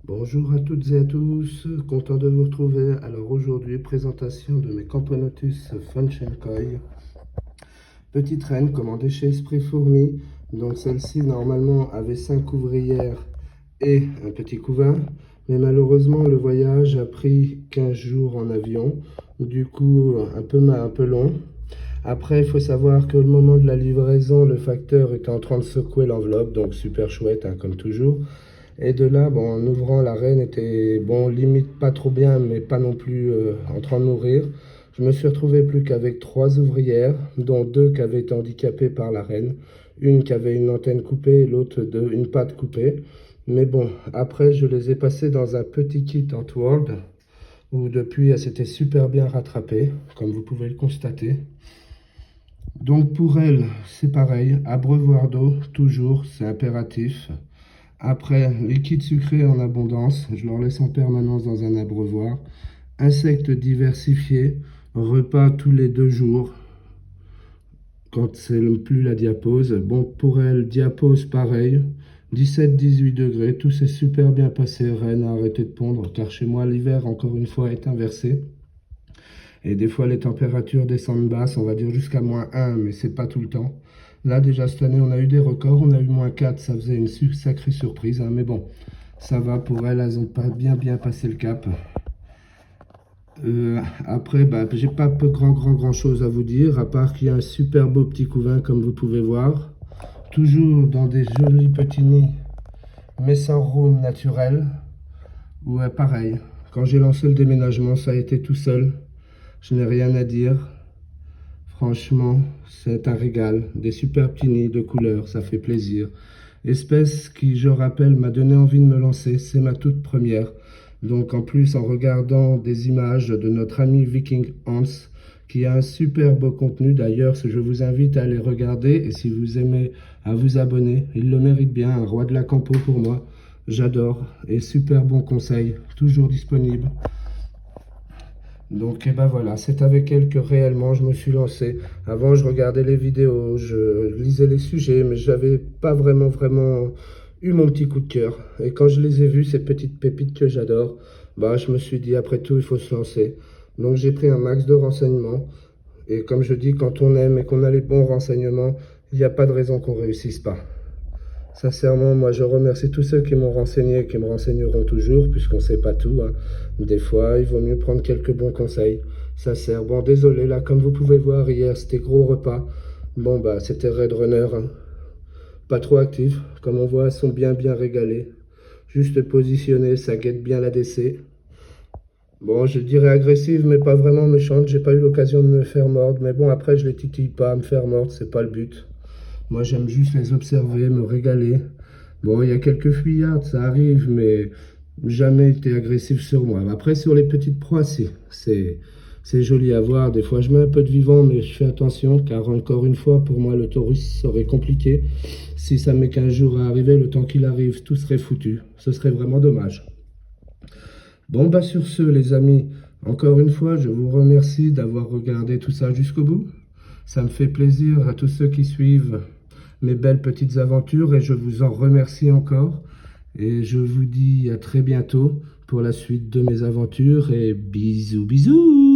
Bonjour à toutes et à tous, content de vous retrouver. Alors aujourd'hui, présentation de mes Camponotus Funchenkoi. Petite reine commandée chez Esprit Fourmi. Donc celle-ci normalement avait 5 ouvrières et un petit couvain. Mais malheureusement le voyage a pris 15 jours en avion. Du coup un peu long. Après il faut savoir que au moment de la livraison, le facteur était en train de secouer l'enveloppe. Donc super chouette hein, comme toujours. Et de là, bon, en ouvrant, la reine était, bon, limite pas trop bien, mais pas non plus en train de mourir. Je me suis retrouvé plus qu'avec 3 ouvrières, dont 2 qui avaient été handicapées par la reine. Une qui avait une antenne coupée et l'autre une patte coupée. Mais bon, après, je les ai passées dans un petit kit Antworld, où depuis, elles s'étaient super bien rattrapées, comme vous pouvez le constater. Donc pour elles, c'est pareil, abreuvoir d'eau, toujours, c'est impératif. Après, liquide sucré en abondance, je leur laisse en permanence dans un abreuvoir. Insectes diversifiés, repas tous les 2 jours, quand c'est plus la diapause. Bon, pour elle, diapause pareil, 17-18 degrés, tout s'est super bien passé. Reine a arrêté de pondre, car chez moi, l'hiver, encore une fois, est inversé. Et des fois, les températures descendent basses, on va dire jusqu'à -1, mais c'est pas tout le temps. Là, déjà, cette année, on a eu des records, on a eu -4, ça faisait une sacrée surprise, hein, mais bon, ça va pour elles ont pas bien passé le cap. Après, bah, j'ai pas grand chose à vous dire, à part qu'il y a un super beau petit couvain, comme vous pouvez voir. Toujours dans des jolis petits nids, mais sans room naturel. Ouais, pareil, quand j'ai lancé le déménagement, ça a été tout seul. Je n'ai rien à dire. Franchement, c'est un régal. Des super petits nids de couleurs, ça fait plaisir. Espèce qui, je rappelle, m'a donné envie de me lancer. C'est ma toute première. Donc en plus, en regardant des images de notre ami Viking Hans, qui a un super beau contenu. D'ailleurs, je vous invite à aller regarder. Et si vous aimez, à vous abonner. Il le mérite bien, un roi de la campo pour moi. J'adore. Et super bon conseil, toujours disponible. Donc, et ben voilà, c'est avec elle que réellement je me suis lancé. Avant, je regardais les vidéos, je lisais les sujets, mais j'avais pas vraiment eu mon petit coup de cœur. Et quand je les ai vus, ces petites pépites que j'adore, bah, je me suis dit, après tout, il faut se lancer. Donc, j'ai pris un max de renseignements. Et comme je dis, quand on aime et qu'on a les bons renseignements, il n'y a pas de raison qu'on réussisse pas. Sincèrement, moi je remercie tous ceux qui m'ont renseigné et qui me renseigneront toujours, puisqu'on ne sait pas tout, hein. Des fois, il vaut mieux prendre quelques bons conseils. Sincère. Bon, désolé, là, comme vous pouvez voir, hier, c'était gros repas. Bon, bah, c'était Red Runner, hein. Pas trop actif. Comme on voit, elles sont bien régalées. Juste positionnées, ça guette bien la DC. Bon, je dirais agressive, mais pas vraiment méchante. J'ai pas eu l'occasion de me faire mordre. Mais bon, après, je les titille pas à me faire mordre, c'est pas le but. Moi, j'aime juste les observer, me régaler. Bon, il y a quelques fuyards, ça arrive, mais jamais été agressif sur moi. Après, sur les petites proies, si, c'est joli à voir. Des fois, je mets un peu de vivant, mais je fais attention, car encore une fois, pour moi, le taurus serait compliqué. Si ça met 15 jours à arriver, le temps qu'il arrive, tout serait foutu. Ce serait vraiment dommage. Bon, bah sur ce, les amis, encore une fois, je vous remercie d'avoir regardé tout ça jusqu'au bout. Ça me fait plaisir à tous ceux qui suivent mes belles petites aventures et je vous en remercie encore. Et je vous dis à très bientôt pour la suite de mes aventures et bisous bisous.